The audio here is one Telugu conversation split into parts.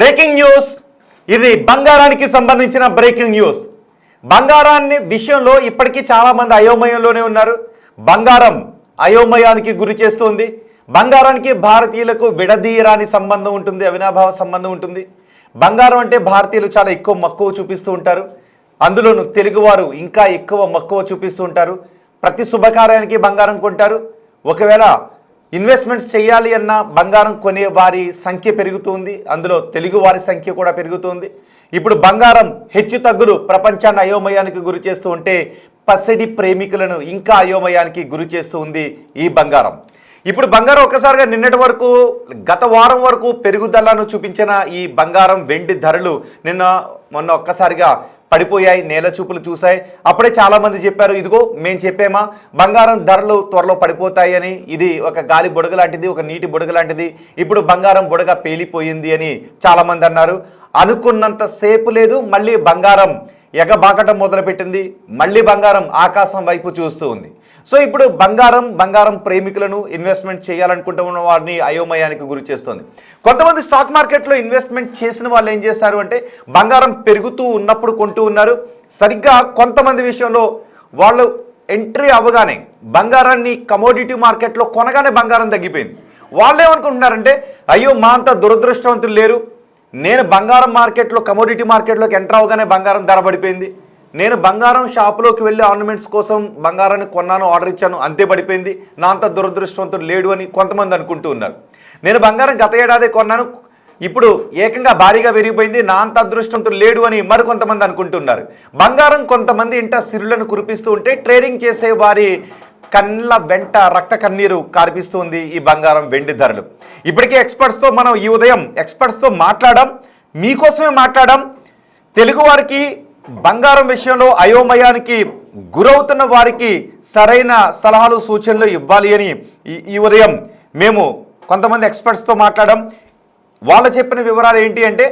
Breaking news. ఇది బంగారానికి సంబంధించిన బ్రేకింగ్ న్యూస్. బంగారాన్ని విషయంలో ఇప్పటికీ చాలామంది అయోమయంలోనే ఉన్నారు. బంగారం అయోమయానికి గురి చేస్తుంది. బంగారానికి భారతీయులకు విడదీయరాని సంబంధం ఉంటుంది, అవినాభావ సంబంధం ఉంటుంది. బంగారం అంటే భారతీయులు చాలా ఎక్కువ మక్కువ చూపిస్తూ ఉంటారు. అందులోనూ తెలుగువారు ఇంకా ఎక్కువ మక్కువ చూపిస్తూ ఉంటారు. ప్రతి శుభకార్యానికి బంగారం కొంటారు. ఒకవేళ ఇన్వెస్ట్మెంట్స్ చేయాలి అన్న బంగారం కొనే వారి సంఖ్య పెరుగుతుంది. అందులో తెలుగు వారి సంఖ్య కూడా పెరుగుతుంది. ఇప్పుడు బంగారం హెచ్చు తగ్గులు ప్రపంచాన్ని అయోమయానికి గురి చేస్తూ ఉంటే పసిడి ప్రేమికులను ఇంకా అయోమయానికి గురి చేస్తూ ఉంది ఈ బంగారం. ఇప్పుడు బంగారం ఒక్కసారిగా నిన్నటి వరకు గత వారం వరకు పెరుగుదలను చూపించిన ఈ బంగారం వెండి ధరలు మొన్న ఒక్కసారిగా పడిపోయాయి, నేల చూపులు చూశాయి. అప్పుడే చాలామంది చెప్పారు, ఇదిగో మేము చెప్పామా బంగారం ధరలు త్వరలో పడిపోతాయి అని. ఇది ఒక గాలి బుడగ లాంటిది, ఒక నీటి బుడగ లాంటిది. ఇప్పుడు బంగారం బుడగ పేలిపోయింది అని చాలామంది అన్నారు. అనుకున్నంత సేపు లేదు, మళ్ళీ బంగారం ఎగబాకటం మొదలుపెట్టింది. మళ్ళీ బంగారం ఆకాశం వైపు చూస్తూ ఉంది. సో ఇప్పుడు బంగారం ప్రేమికులను ఇన్వెస్ట్మెంట్ చేయాలనుకుంటున్న వారిని అయోమయానికి గురి చేస్తుంది. కొంతమంది స్టాక్ మార్కెట్లో ఇన్వెస్ట్మెంట్ చేసిన వాళ్ళు ఏం చేస్తారు అంటే బంగారం పెరుగుతూ ఉన్నప్పుడు కొంటూ ఉన్నారు. సరిగ్గా కొంతమంది విషయంలో వాళ్ళు ఎంట్రీ అవ్వగానే బంగారాన్ని కమోడిటీ మార్కెట్లో కొనగానే బంగారం తగ్గిపోయింది. వాళ్ళు ఏమనుకుంటున్నారంటే, అయ్యో మా అంత దురదృష్టవంతులు లేరు, నేను బంగారం మార్కెట్లో కమోడిటీ మార్కెట్లోకి ఎంటర్ అవ్వగానే బంగారం ధర పడిపోయింది, నేను బంగారం షాపులోకి వెళ్ళి ఆర్నమెంట్స్ కోసం బంగారాన్ని కొన్నాను, ఆర్డర్ ఇచ్చాను, అంతే పడిపోయింది, నా అంత దురదృష్టవంతుడు లేడు అని కొంతమంది అనుకుంటూ ఉన్నారు. నేను బంగారం గత ఏడాది కొన్నాను, ఇప్పుడు ఏకంగా భారీగా పెరిగిపోయింది, నా అంత అదృష్టవంతుడు లేడు అని మరికొంతమంది అనుకుంటున్నారు. బంగారం కొంతమంది ఇంట సిరులను కురిపిస్తూ ఉంటే ట్రేడింగ్ చేసే వారి కళ్ళ వెంట రక్త కన్నీరు కార్పిస్తుంది ఈ బంగారం వెండి ధరలు. ఇప్పటికే ఎక్స్పర్ట్స్తో మనం ఈ ఉదయం ఎక్స్పర్ట్స్తో మాట్లాడాం, మీకోసమే మాట్లాడాం. తెలుగు వారికి బంగారం విషయంలో అయోమయానికి గురవుతున్న వారికి సరైన సలహాలు సూచనలు ఇవ్వాలి అని ఈ ఉదయం మేము కొంతమంది ఎక్స్పర్ట్స్తో మాట్లాడాం. వాళ్ళు చెప్పిన వివరాలు ఏంటి అంటే,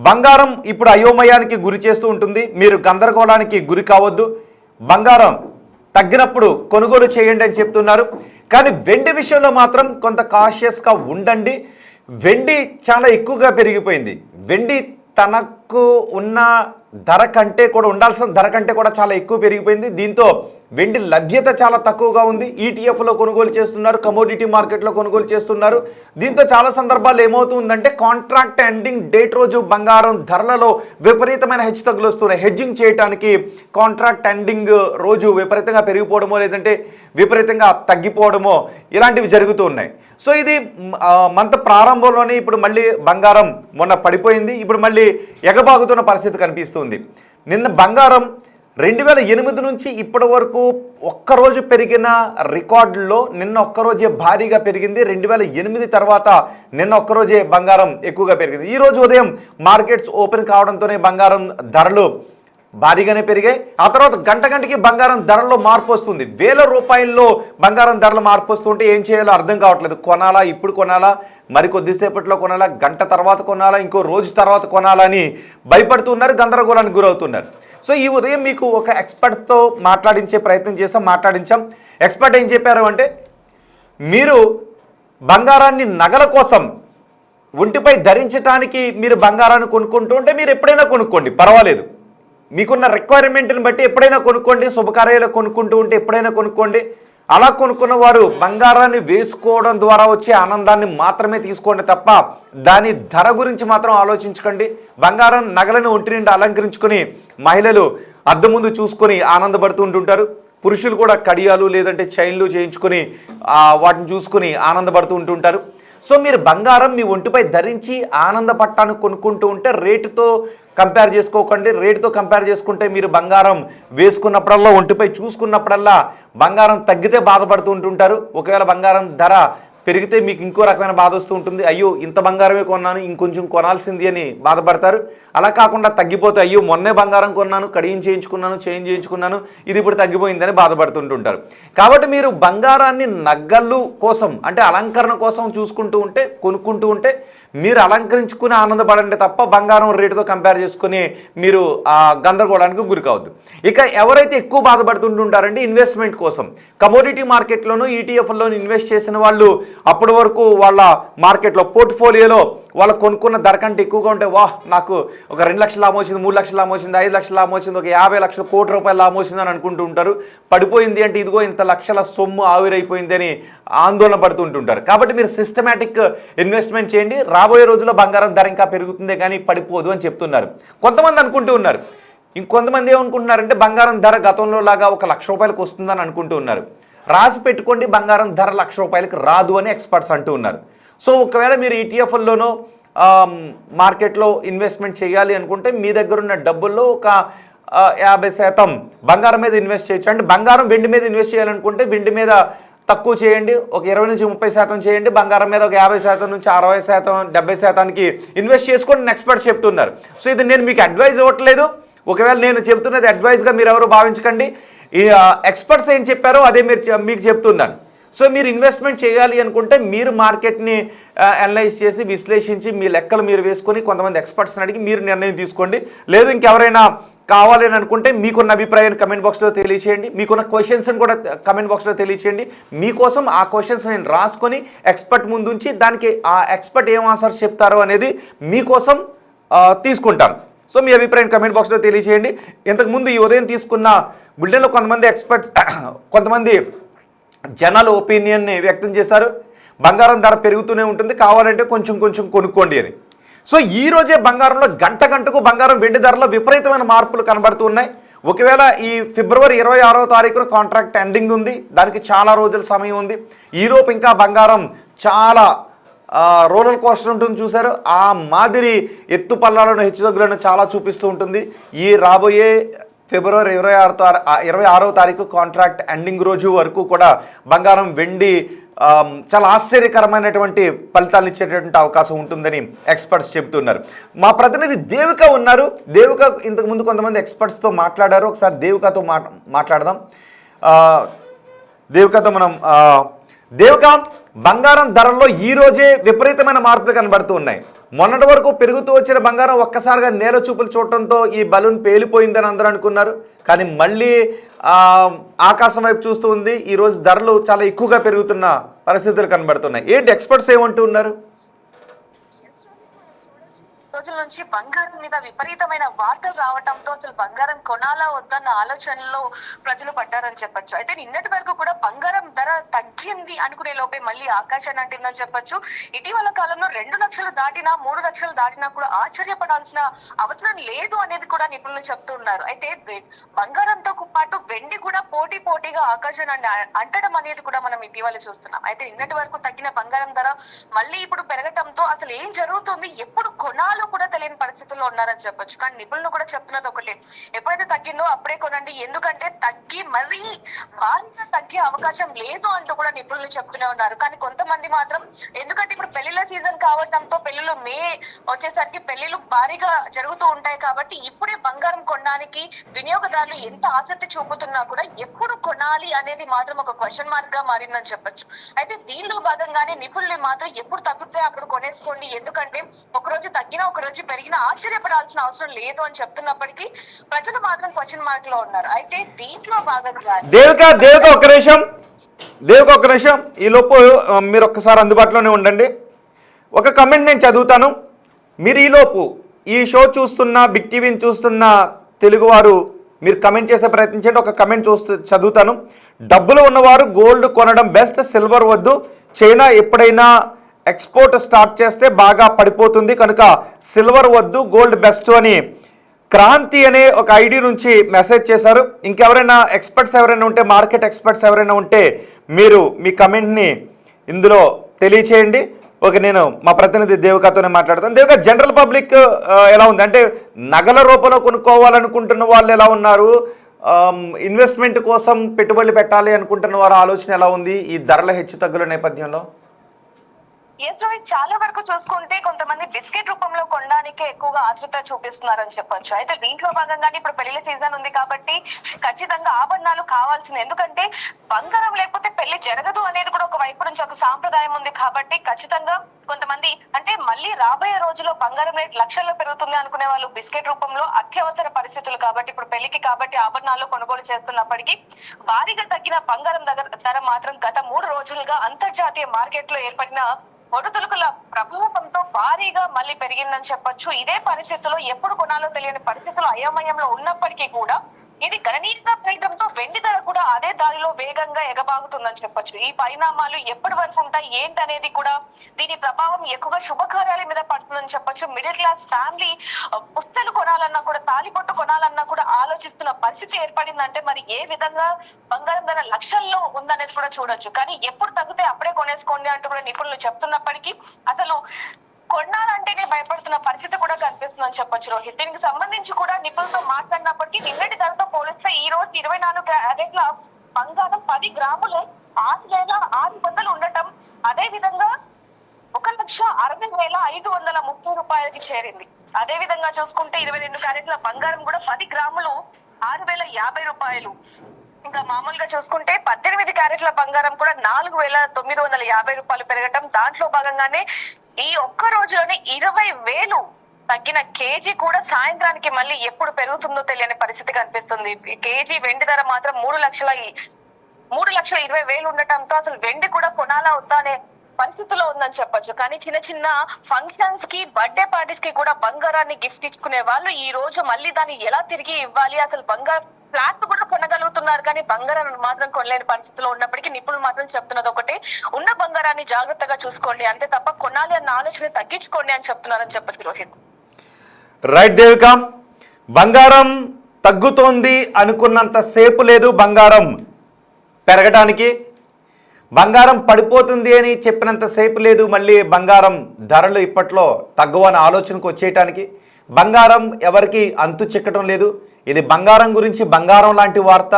బంగారం ఇప్పుడు అయోమయానికి గురి చేస్తూ ఉంటుంది, మీరు గందరగోళానికి గురి కావద్దు, బంగారం తగ్గినప్పుడు కొనుగోలు చేయండి అని చెప్తున్నారు. కానీ వెండి విషయంలో మాత్రం కొంత కాషియస్గా ఉండండి. వెండి చాలా ఎక్కువగా పెరిగిపోయింది. వెండి తనకు ఉన్న ధర కంటే కూడా ఉండాల్సిన ధర కంటే కూడా చాలా ఎక్కువ పెరిగిపోయింది. దీంతో వెండి లభ్యత చాలా తక్కువగా ఉంది. ఈటీఎఫ్లో కొనుగోలు చేస్తున్నారు, కమోడిటీ మార్కెట్లో కొనుగోలు చేస్తున్నారు. దీంతో చాలా సందర్భాలు ఏమవుతుందంటే, కాంట్రాక్ట్ ఎండింగ్ డేట్ రోజు బంగారం ధరలలో విపరీతమైన హెచ్చుతగ్గులు వస్తున్నాయి. హెడ్జింగ్ చేయడానికి కాంట్రాక్ట్ ఎండింగ్ రోజు విపరీతంగా పెరిగిపోవడమో లేదంటే విపరీతంగా తగ్గిపోవడమో ఇలాంటివి జరుగుతూ ఉన్నాయి. సో ఇది మంత్ ప్రారంభంలోనే ఇప్పుడు మళ్ళీ బంగారం మొన్న పడిపోయింది, ఇప్పుడు మళ్ళీ ఎగబాగుతున్న పరిస్థితి కనిపిస్తుంది. నిన్న బంగారం 2008 నుంచి ఇప్పటి వరకు ఒక్కరోజు పెరిగిన రికార్డుల్లో నిన్న ఒక్కరోజే భారీగా పెరిగింది. 2008 తర్వాత నిన్న ఒక్కరోజే బంగారం ఎక్కువగా పెరిగింది. ఈరోజు ఉదయం మార్కెట్స్ ఓపెన్ కావడంతోనే బంగారం ధరలు భారీగానే పెరిగాయి. ఆ తర్వాత గంటకి బంగారం ధరల్లో మార్పు వస్తుంది. వేల రూపాయల్లో బంగారం ధరలు మార్పు వస్తుంటే ఏం చేయాలో అర్థం కావట్లేదు. కొనాలా, ఇప్పుడు కొనాలా, మరి కొద్దిసేపట్లో కొనాలా, గంట తర్వాత కొనాలా, ఇంకో రోజు తర్వాత కొనాలా అని భయపడుతున్నారు, గందరగోళానికి గురవుతున్నారు. సో ఈ ఉదయం మీకు ఒక ఎక్స్పర్ట్తో మాట్లాడించే ప్రయత్నం మాట్లాడించాం. ఎక్స్పర్ట్ ఏం చెప్పారు అంటే, మీరు బంగారాన్ని నగల కోసం ఒంటిపై ధరించడానికి మీరు బంగారాన్ని కొనుక్కుంటూ ఉంటే మీరు ఎప్పుడైనా కొనుక్కోండి, పర్వాలేదు. మీకున్న రిక్వైర్మెంట్ని బట్టి ఎప్పుడైనా కొనుక్కోండి. శుభకార్యాలు కొనుక్కుంటూ ఉంటే ఎప్పుడైనా కొనుక్కోండి. అలా కొనుక్కున్న వారు బంగారాన్ని వేసుకోవడం ద్వారా వచ్చే ఆనందాన్ని మాత్రమే తీసుకోండి తప్ప దాని ధర గురించి మాత్రం ఆలోచించకండి. బంగారం నగలను ఒంటి నిండా అలంకరించుకొని మహిళలు అద్దం ముందు చూసుకొని ఆనందపడుతూ ఉంటుంటారు. పురుషులు కూడా కడియాలు లేదంటే చైన్లు చేయించుకొని వాటిని చూసుకొని ఆనందపడుతూ ఉంటుంటారు. సో మీరు బంగారం మీ ఒంటిపై ధరించి ఆనందపట్టాన్ని కొనుక్కుంటూ ఉంటే రేటుతో కంపేర్ చేసుకోకండి. రేటుతో కంపేర్ చేసుకుంటే మీరు బంగారం వేసుకున్నప్పుడల్లా, ఒంటిపై చూసుకున్నప్పుడల్లా బంగారం తగ్గితే బాధపడుతూ ఉంటుంటారు. ఒకవేళ బంగారం ధర పెరిగితే మీకు ఇంకో రకమైన బాధ వస్తూ ఉంటుంది. అయ్యో ఇంత బంగారమే కొన్నాను, ఇంకొంచెం కొనాల్సింది అని బాధపడతారు. అలా కాకుండా తగ్గిపోతే, అయ్యో మొన్నే బంగారం కొన్నాను, కడియం చేయించుకున్నాను, చేంజ్ చేయించుకున్నాను, ఇది ఇప్పుడు తగ్గిపోయిందని బాధపడుతుంటుంటారు. కాబట్టి మీరు బంగారాన్ని నగలు కోసం అంటే అలంకరణ కోసం చూసుకుంటూ ఉంటే, కొనుక్కుంటూ ఉంటే మీరు అలంకరించుకుని ఆనందపడండి తప్ప బంగారం రేటుతో కంపేర్ చేసుకుని మీరు గందరగోళానికి గురి కావద్దు. ఇక ఎవరైతే ఎక్కువ బాధపడుతుంటుంటారంటే ఇన్వెస్ట్మెంట్ కోసం కమోడిటీ మార్కెట్లోనూ ఈటీఎఫ్లోనూ ఇన్వెస్ట్ చేసిన వాళ్ళు అప్పటి వరకు వాళ్ళ మార్కెట్లో పోర్ట్ఫోలియోలో వాళ్ళు కొనుక్కున్న ధర కంటే ఎక్కువగా ఉంటే వాహ్ నాకు ఒక 2 లక్షలు లాభం వచ్చింది, 3 లక్షలు లాభం వచ్చింది, 5 లక్షలు లాభం వచ్చింది, ఒక 50 లక్షల కోటి రూపాయలు లాభం వచ్చింది అని అనుకుంటూ ఉంటారు. పడిపోయింది అంటే ఇదిగో ఇంత లక్షల సొమ్ము ఆవిరైపోయింది అని ఆందోళన పడుతుంటుంటారు. కాబట్టి మీరు సిస్టమేటిక్ ఇన్వెస్ట్మెంట్ చేయండి. రాబోయే రోజుల్లో బంగారం ధర ఇంకా పెరుగుతుందే కానీ పడిపోదు అని చెప్తున్నారు. కొంతమంది అనుకుంటూ ఉన్నారు. ఇంకొంతమంది ఏమనుకుంటున్నారంటే బంగారం ధర గతంలో లాగా ఒక 1,00,000 రూపాయలకు వస్తుందని అనుకుంటూ ఉన్నారు. రాసి పెట్టుకోండి, బంగారం ధర 1,00,000 రూపాయలకు రాదు అని ఎక్స్పర్ట్స్ అంటూ ఉన్నారు. సో ఒకవేళ మీరు ఈటీఎఫ్ల్లోనో మార్కెట్లో ఇన్వెస్ట్మెంట్ చేయాలి అనుకుంటే మీ దగ్గర ఉన్న డబ్బుల్లో ఒక 50% బంగారం మీద ఇన్వెస్ట్ చేయొచ్చు. అంటే బంగారం వెండి మీద ఇన్వెస్ట్ చేయాలనుకుంటే వెండి మీద తక్కువ చేయండి, ఒక 20 నుంచి 30% చేయండి. బంగారం మీద ఒక 50% నుంచి 60%, 70%కి ఇన్వెస్ట్ చేసుకోండి ఎక్స్పర్ట్స్ చెప్తున్నారు. సో ఇది నేను మీకు అడ్వైజ్ ఇవ్వట్లేదు. ఒకవేళ నేను చెప్తున్నది అడ్వైజ్గా మీరు ఎవరు భావించకండి. ఈ ఎక్స్పర్ట్స్ ఏం చెప్పారో అదే మీకు చెప్తున్నాను. సో మీరు ఇన్వెస్ట్మెంట్ చేయాలి అనుకుంటే మీరు మార్కెట్ని అనలైజ్ చేసి విశ్లేషించి మీ లెక్కలు మీరు వేసుకొని కొంతమంది ఎక్స్పర్ట్స్ని అడిగి మీరు నిర్ణయం తీసుకోండి. లేదు ఇంకెవరైనా కావాలి అని అనుకుంటే మీకున్న అభిప్రాయాన్ని కమెంట్ బాక్స్లో తెలియచేయండి. మీకున్న క్వశ్చన్స్ని కూడా కమెంట్ బాక్స్లో తెలియచేయండి. మీకోసం ఆ క్వశ్చన్స్ నేను రాసుకొని ఎక్స్పర్ట్ ముందు ఉంచి దానికి ఆ ఎక్స్పర్ట్ ఏం ఆన్సర్స్ చెప్తారో అనేది మీకోసం తీసుకుంటాను. సో మీ అభిప్రాయం కమెంట్ బాక్స్లో తెలియచేయండి. ఇంతకుముందు ఈ ఉదయం తీసుకున్న బులెటిన్లో కొంతమంది జనాలు ఒపీనియన్ని వ్యక్తం చేశారు. బంగారం ధర పెరుగుతూనే ఉంటుంది, కావాలంటే కొంచెం కొనుక్కోండి అని. సో ఈ రోజే బంగారంలో గంటకు బంగారం వెండి ధరలో విపరీతమైన మార్పులు కనబడుతున్నాయి. ఒకవేళ ఈ ఫిబ్రవరి 26వ తారీఖున కాంట్రాక్ట్ ఎండింగ్ ఉంది, దానికి చాలా రోజుల సమయం ఉంది. ఈలోపు ఇంకా బంగారం చాలా రోలర్ కోస్టర్ ఉంటుంది చూసారు, ఆ మాదిరి ఎత్తు పల్లాలను హెచ్చుతగ్గులను చాలా చూపిస్తూ ఉంటుంది. ఈ రాబోయే ఫిబ్రవరి 26వ తారీఖు కాంట్రాక్ట్ ఎండింగ్ రోజు వరకు కూడా బంగారం వెండి చాలా ఆశ్చర్యకరమైనటువంటి ఫలితాలను ఇచ్చేటటువంటి అవకాశం ఉంటుందని ఎక్స్పర్ట్స్ చెబుతున్నారు. మా ప్రతినిధి దేవిక ఉన్నారు. దేవిక ఇంతకుముందు కొంతమంది ఎక్స్పర్ట్స్తో మాట్లాడారు. ఒకసారి దేవికతో మాట్లాడదాం. దేవిక, బంగారం ధరల్లో ఈ రోజే విపరీతమైన మార్పులు కనబడుతూ ఉన్నాయి. మొన్నటి వరకు పెరుగుతూ వచ్చిన బంగారం ఒక్కసారిగా నేల చూపులు చూడటంతో ఈ బలూన్ పేలిపోయిందని అందరూ అనుకున్నారు. కానీ మళ్ళీ ఆకాశం వైపు చూస్తూ ఉంది. ఈరోజు ధరలు చాలా ఎక్కువగా పెరుగుతున్న పరిస్థితులు కనబడుతున్నాయి. ఏంటి ఎక్స్పర్ట్స్ ఏమంటూ ఉన్నారు? రోజుల నుంచి బంగారం మీద విపరీతమైన వార్తలు రావడంతో అసలు బంగారం కొనాలా వద్దన్న ఆలోచనలో ప్రజలు పడ్డారని చెప్పొచ్చు. అయితే నిన్నటి వరకు కూడా బంగారం ధర తగ్గింది అనుకునే లోపే మళ్ళీ ఆకాశాన్ని అంటిందని చెప్పొచ్చు. ఇటీవల కాలంలో 2 లక్షలు దాటినా 3 లక్షలు దాటినా కూడా ఆశ్చర్యపడాల్సిన అవసరం లేదు అనేది కూడా నిపుణులు చెప్తున్నారు. అయితే బంగారంతో పాటు వెండి కూడా పోటీగా ఆకాశాన్ని అంటడం అనేది కూడా మనం ఇటీవల చూస్తున్నాం. అయితే నిన్నటి వరకు తగ్గిన బంగారం ధర మళ్ళీ ఇప్పుడు పెరగటంతో అసలు ఏం జరుగుతుంది, ఎప్పుడు కొనాలో కూడా తెలియని పరిస్థితుల్లో ఉన్నారని చెప్పొచ్చు. కానీ నిపుణులు కూడా చెప్తున్నది ఒకటే, ఎప్పుడైతే తగ్గిందో అప్పుడే కొనండి, ఎందుకంటే తగ్గి మరీ భారీగా తగ్గే అవకాశం లేదు అంటూ కూడా నిపుణులు చెప్తూనే ఉన్నారు. కానీ కొంతమంది మాత్రం ఎందుకంటే ఇప్పుడు పెళ్లిళ్ళ సీజన్ కావడంతో పెళ్లిళ్ళు మే వచ్చేసరికి పెళ్లిళ్ళు భారీగా జరుగుతూ ఉంటాయి కాబట్టి ఇప్పుడే బంగారం కొనడానికి వినియోగదారులు ఎంత ఆసక్తి చూపుతున్నా కూడా ఎప్పుడు కొనాలి అనేది మాత్రం ఒక క్వశ్చన్ మార్క్ గా మారిందని చెప్పొచ్చు. అయితే దీనిలో భాగంగానే నిపుణులు మాత్రం ఎప్పుడు తగ్గితే అప్పుడు కొనేసుకోండి, ఎందుకంటే ఒకరోజు తగ్గినా ఒక రోజు పెరిగినా ఆశ్చర్యపడాల్సిన అవసరం లేదు అని చెప్తున్నప్పటికీ ప్రజలు మాత్రం క్వశ్చన్ మార్క్ లో ఉన్నారు. అయితే దీంట్లో భాగంగా దేవిక ఒక్క నిమిషం ఈ లోపు మీరు ఒక్కసారి అందుబాటులోనే ఉండండి. ఒక కమెంట్ నేను చదువుతాను. మీరు ఈలోపు ఈ షో చూస్తున్న బిగ్ టీవీని చూస్తున్న తెలుగువారు మీరు కమెంట్ చేసే ప్రయత్నించండి. ఒక కమెంట్ చదువుతాను. డబ్బులు ఉన్నవారు గోల్డ్ కొనడం బెస్ట్, సిల్వర్ వద్దు. చైనా ఎప్పుడైనా ఎక్స్పోర్ట్ స్టార్ట్ చేస్తే బాగా పడిపోతుంది కనుక సిల్వర్ వద్దు, గోల్డ్ బెస్ట్ అని క్రాంతి అనే ఒక ఐడి నుంచి మెసేజ్ చేశారు. ఇంకెవరైనా ఎక్స్పర్ట్స్ ఎవరైనా ఉంటే, మార్కెట్ ఎక్స్పర్ట్స్ ఎవరైనా ఉంటే మీరు మీ కమెంట్ని ఇందులో తెలియచేయండి. నేను మా ప్రతినిధి దేవికతోనే మాట్లాడతాను. దేవిక, జనరల్ పబ్లిక్ ఎలా ఉంది? అంటే నగల రూపంలో కొనుక్కోవాలనుకుంటున్న వాళ్ళు ఎలా ఉన్నారు? ఇన్వెస్ట్మెంట్ కోసం పెట్టుబడులు పెట్టాలి అనుకుంటున్న వారి ఆలోచన ఎలా ఉంది ఈ ధరల హెచ్చు తగ్గుల నేపథ్యంలో? చాలా వరకు చూసుకుంటే కొంతమంది బిస్కెట్ రూపంలో కొనడానికే ఎక్కువగా ఆతృత చూపిస్తున్నారని చెప్పొచ్చు. అయితే దీంట్లో భాగంగానే ఇప్పుడు పెళ్లి సీజన్ ఉంది కాబట్టి ఖచ్చితంగా ఆభరణాలు కావాల్సింది, ఎందుకంటే బంగారం లేకపోతే పెళ్లి జరగదు అనేది కూడా ఒక వైపు నుంచి ఒక సాంప్రదాయం ఉంది కాబట్టి ఖచ్చితంగా కొంతమంది అంటే మళ్ళీ రాబోయే రోజుల్లో బంగారం రేట్ లక్షల్లో పెరుగుతుంది అనుకునే వాళ్ళు బిస్కెట్ రూపంలో అత్యవసర పరిస్థితులు కాబట్టి ఇప్పుడు పెళ్లికి కాబట్టి ఆభరణాలు కొనుగోలు చేస్తున్నప్పటికీ భారీగా తగ్గిన బంగారం ధర మాత్రం గత 3 రోజులుగా అంతర్జాతీయ మార్కెట్ లో ఏర్పడిన ఒడుదులుకుల ప్రభావంతో భారీగా మళ్ళీ పెరిగిందని చెప్పొచ్చు. ఇదే పరిస్థితుల్లో ఎప్పుడు కొనాలో తెలియని పరిస్థితులు అయోమయంలో ఉన్నప్పటికీ కూడా ఇది గణనీయంగా పెరగడంతో వెండి ధర కూడా అదే దారిలో వేగంగా ఎగబాగుతుందని చెప్పొచ్చు. ఈ పరిణామాలు ఎప్పటి వరకు ఉంటాయి ఏంటనేది కూడా దీని ప్రభావం ఎక్కువగా శుభకార్యాల మీద పడుతుందని చెప్పొచ్చు. మిడిల్ క్లాస్ ఫ్యామిలీ పుస్తలు కొనాలన్నా కూడా తాలిబొట్టు కొనాలన్నా కూడా ఆలోచిస్తున్న పరిస్థితి ఏర్పడిందంటే మరి ఏ విధంగా బంగారం ధర లక్షల్లో ఉందనేది కూడా చూడొచ్చు. కానీ ఎప్పుడు తగ్గితే అప్పుడే కొనేసుకోండి అంటూ కూడా నిపుణులు చెప్తున్నప్పటికీ అసలు కొనాలంటేనే భయపడుతున్న పరిస్థితి కూడా కనిపిస్తుందని చెప్పొచ్చు రోహిత్. దీనికి సంబంధించి కూడా నిపుణులతో మాట్లాడినప్పటికీ నిన్నటి ధరతో పోలిస్తే ఈ రోజు 24 క్యారెట్ల బంగారం 10 గ్రాములు 6,600 ఉండటం, అదే విధంగా 1,60,530 రూపాయలకి చేరింది. అదే విధంగా చూసుకుంటే 22 క్యారెట్ల బంగారం కూడా 10 గ్రాములు 6,050 రూపాయలు. ఇంకా మామూలుగా చూసుకుంటే 18 క్యారెట్ల బంగారం కూడా 4,950 రూపాయలు పెరగటం. దాంట్లో భాగంగానే ఈ ఒక్క రోజులోనే 20,000 తగ్గిన కేజీ కూడా సాయంత్రానికి మళ్ళీ ఎప్పుడు పెరుగుతుందో తెలియని పరిస్థితి కనిపిస్తుంది. కేజీ వెండి ధర మాత్రం 3,20,000 ఉండటంతో అసలు వెండి కూడా కొనాలా వద్దా అనే పరిస్థితిలో ఉందని చెప్పొచ్చు. కానీ చిన్న చిన్న ఫంక్షన్స్ కి, బర్త్డే పార్టీస్ కి కూడా బంగారాన్ని గిఫ్ట్ ఇచ్చుకునే వాళ్ళు ఈ రోజు మళ్ళీ దాన్ని ఎలా తిరిగి ఇవ్వాలి, అసలు బంగారం ఫ్లాట్ కూడా కొనగలుగుతున్నారు కానీ బంగారాన్ని మాత్రం కొనలేని పరిస్థితిలో ఉన్నప్పటికీ నిపుణులు మాత్రం చెప్తున్నది ఒకటే, ఉన్న బంగారాన్ని జాగ్రత్తగా చూసుకోండి అంతే తప్ప కొనాలి అన్న ఆలోచన తగ్గించుకోండి అని చెప్తున్నారని చెప్పచ్చు రోహిత్. రైట్ దేవిక, బంగారం తగ్గుతోంది అనుకున్నంత సేపు లేదు బంగారం పెరగడానికి, బంగారం పడిపోతుంది అని చెప్పినంత సేపు లేదు మళ్ళీ బంగారం ధరలు ఇప్పట్లో తగ్గవని ఆలోచనకు వచ్చేయటానికి. బంగారం ఎవరికి అంతు చిక్కటం లేదు. ఇది బంగారం గురించి బంగారం లాంటి వార్త.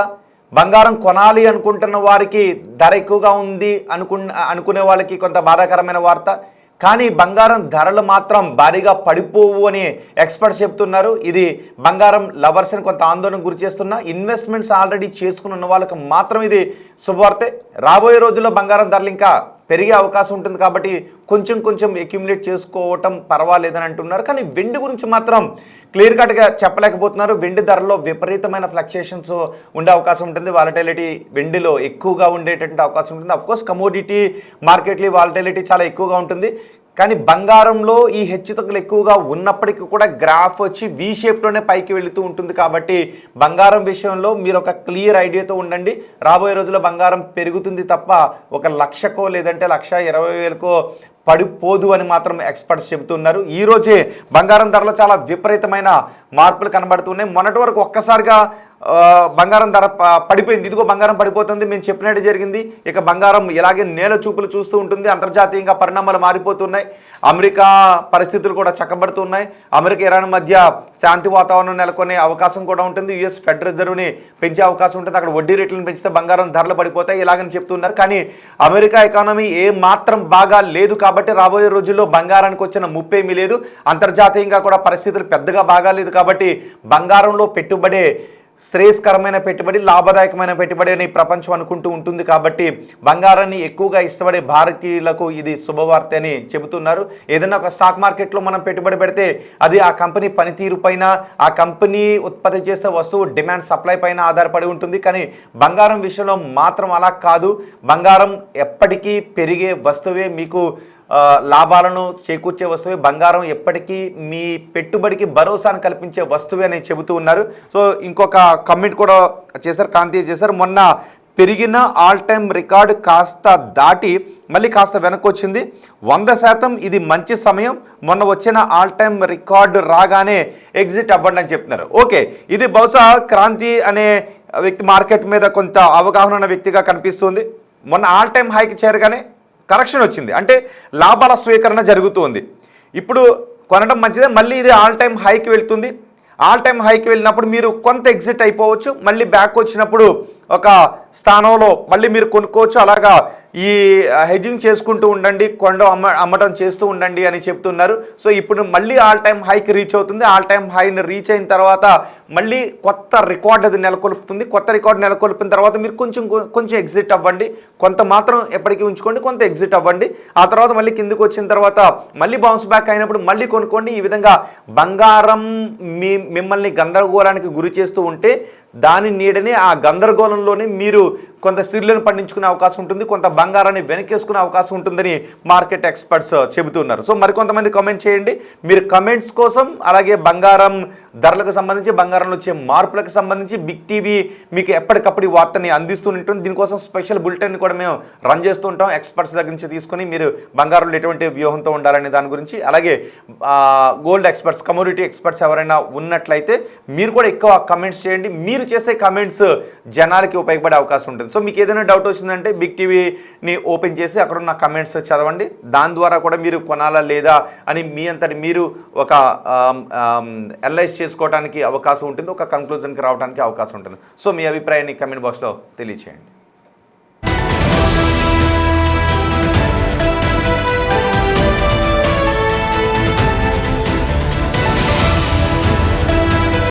బంగారం కొనాలి అనుకుంటున్న వారికి ధర ఎక్కువగా ఉంది అనుకునే వాళ్ళకి కొంత బాధాకరమైన వార్త. కానీ బంగారం ధరలు మాత్రం భారీగా పడిపోవు అని ఎక్స్పర్ట్స్ చెప్తున్నారు. ఇది బంగారం లవర్స్ని కొంత ఆందోళనకు గురి చేస్తున్నా, ఇన్వెస్ట్మెంట్స్ ఆల్రెడీ చేసుకుని ఉన్న వాళ్ళకి మాత్రం ఇది శుభవార్తే. రాబోయే రోజుల్లో బంగారం ధరలు ఇంకా పెరిగే అవకాశం ఉంటుంది కాబట్టి కొంచెం అక్యుములేట్ చేసుకోవటం పర్వాలేదని అంటున్నారు. కానీ వెండి గురించి మాత్రం క్లియర్ కట్గా చెప్పలేకపోతున్నారు. వెండి ధరలో విపరీతమైన ఫ్లక్చుయేషన్స్ ఉండే అవకాశం ఉంటుంది. వాలటిలిటీ వెండిలో ఎక్కువగా ఉండేటటువంటి అవకాశం ఉంటుంది. అఫ్కోర్స్ కమోడిటీ మార్కెట్లో వాలటిలిటీ చాలా ఎక్కువగా ఉంటుంది. కానీ బంగారంలో ఈ హెచ్చుతగ్గులు ఎక్కువగా ఉన్నప్పటికీ కూడా గ్రాఫ్ వచ్చి వి షేప్లోనే పైకి వెళుతూ ఉంటుంది. కాబట్టి బంగారం విషయంలో మీరు ఒక క్లియర్ ఐడియాతో ఉండండి. రాబోయే రోజుల్లో బంగారం పెరుగుతుంది తప్ప 1,00,000కో లేదంటే 1,20,000కో పడిపోదు అని మాత్రం ఎక్స్పర్ట్స్ చెబుతున్నారు. ఈరోజే బంగారం ధరలో చాలా విపరీతమైన మార్పులు కనబడుతున్నాయి. మొన్నటి వరకు ఒక్కసారిగా బంగారం ధర పడిపోయింది. ఇదిగో బంగారం పడిపోతుంది, మేము చెప్పినట్టు జరిగింది. ఇక బంగారం ఇలాగే నేల చూపులు చూస్తూ ఉంటుంది. అంతర్జాతీయంగా పరిణామాలు మారిపోతున్నాయి. అమెరికా పరిస్థితులు కూడా చక్కబడుతున్నాయి. అమెరికా ఇరాన్ మధ్య శాంతి వాతావరణం నెలకొనే అవకాశం కూడా ఉంటుంది. యుఎస్ ఫెడరల్ రిజర్వ్ని పెంచే అవకాశం ఉంటుంది. అక్కడ వడ్డీ రేట్లను పెంచితే బంగారం ధరలు పడిపోతాయి ఇలాగని చెప్తున్నారు. కానీ అమెరికా ఎకానమీ ఏ మాత్రం బాగా లేదు కాబట్టి రాబోయే రోజుల్లో బంగారానికి వచ్చిన ముప్పేమీ లేదు. అంతర్జాతీయంగా కూడా పరిస్థితులు పెద్దగా బాగాలేదు కాబట్టి బంగారంలో పెట్టుబడే శ్రేయస్కరమైన పెట్టుబడి, లాభదాయకమైన పెట్టుబడి అని ప్రపంచం అనుకుంటూ ఉంటుంది. కాబట్టి బంగారాన్ని ఎక్కువగా ఇష్టపడే భారతీయులకు ఇది శుభవార్త అని చెబుతున్నారు. ఏదైనా ఒక స్టాక్ మార్కెట్లో మనం పెట్టుబడి పెడితే అది ఆ కంపెనీ పనితీరు పైన, ఆ కంపెనీ ఉత్పత్తి చేసే వస్తువు డిమాండ్ సప్లై పైన ఆధారపడి ఉంటుంది. కానీ బంగారం విషయంలో మాత్రం అలా కాదు. బంగారం ఎప్పటికీ పెరిగే వస్తువే, మీకు లాభాలను చేకూర్చే వస్తువే. బంగారం ఎప్పటికీ మీ పెట్టుబడికి భరోసాను కల్పించే వస్తువే అని చెబుతూ ఉన్నారు. సో ఇంకొక కమెంట్ కూడా చేశారు, కాంతి చేశారు. మొన్న పెరిగిన ఆల్ టైమ్ రికార్డు కాస్త దాటి మళ్ళీ కాస్త వెనక్కి వచ్చింది. 100% ఇది మంచి సమయం. మొన్న వచ్చిన ఆల్ టైమ్ రికార్డు రాగానే ఎగ్జిట్ అవ్వండి అని చెప్తున్నారు. ఓకే, ఇది బహుశా క్రాంతి అనే వ్యక్తి మార్కెట్ మీద కొంత అవగాహన ఉన్న వ్యక్తిగా కనిపిస్తుంది. మొన్న ఆల్ టైమ్ హైకి చేరగానే కరెక్షన్ వచ్చింది, అంటే లాభాల స్వీకరణ జరుగుతుంది. ఇప్పుడు కొనడం మంచిదే. మళ్ళీ ఇది ఆల్ టైమ్ హైకి వెళ్తుంది. ఆల్ టైమ్ హైకి వెళ్ళినప్పుడు మీరు కొంత ఎగ్జిట్ అయిపోవచ్చు. మళ్ళీ బ్యాక్ వచ్చినప్పుడు ఒక స్థానంలో మళ్ళీ మీరు కొనుక్కోవచ్చు. అలాగా ఈ హెడ్జింగ్ చేసుకుంటూ ఉండండి, అమ్మటం చేస్తూ ఉండండి అని చెప్తున్నారు. సో ఇప్పుడు మళ్ళీ ఆల్ టైమ్ హైకి రీచ్ అవుతుంది. ఆల్ టైమ్ హైని రీచ్ అయిన తర్వాత మళ్ళీ కొత్త రికార్డ్ అది నెలకొల్పుతుంది. కొత్త రికార్డు నెలకొల్పిన తర్వాత మీరు కొంచెం ఎగ్జిట్ అవ్వండి. కొంత మాత్రం ఎప్పటికీ ఉంచుకోండి, కొంత ఎగ్జిట్ అవ్వండి. ఆ తర్వాత మళ్ళీ కిందకి వచ్చిన తర్వాత మళ్ళీ బౌన్స్ బ్యాక్ అయినప్పుడు మళ్ళీ కొనుక్కోండి. ఈ విధంగా బంగారం మిమ్మల్ని గందరగోళానికి గురి చేస్తూ ఉంటే దాని నీడని, ఆ గందరగోళంలోనే మీరు కొంత సిర్లను పండించుకునే అవకాశం ఉంటుంది, కొంత బంగారాన్ని వెనకేసుకునే అవకాశం ఉంటుందని మార్కెట్ ఎక్స్పర్ట్స్ చెబుతున్నారు. సో మరికొంతమంది కామెంట్ చేయండి. మీరు కమెంట్స్ కోసం, అలాగే బంగారం ధరలకు సంబంధించి, బంగారంలో వచ్చే మార్పులకు సంబంధించి బిగ్ టీవీ మీకు ఎప్పటికప్పుడు ఈ వార్తని అందిస్తూ ఉంటుంది. దీనికోసం స్పెషల్ బులెటిన్ కూడా మేము రన్ చేస్తూ ఉంటాం, ఎక్స్పర్ట్స్ దగ్గర నుంచి తీసుకొని మీరు బంగారంలో ఎటువంటి వ్యూహంతో ఉండాలనే దాని గురించి. అలాగే గోల్డ్ ఎక్స్పర్ట్స్, కమోడిటీ ఎక్స్పర్ట్స్ ఎవరైనా ఉన్నట్లయితే మీరు కూడా ఎక్కువ కమెంట్స్ చేయండి. మీరు చేసే కమెంట్స్ జనాలకి ఉపయోగపడే అవకాశం ఉంటుంది. సో మీకు ఏదైనా డౌట్ వచ్చిందంటే బిగ్ టీవీని ఓపెన్ చేసి అక్కడ ఉన్న కమెంట్స్ చదవండి. దాని ద్వారా కూడా మీరు కొనాలా లేదా అని మీ అంతటి మీరు ఒక అనలైజ్ చేసుకోవడానికి అవకాశం ఉంటుంది, ఒక కంక్లూజన్కి రావడానికి అవకాశం ఉంటుంది. సో మీ అభిప్రాయాన్ని కమెంట్ బాక్స్లో తెలియచేయండి.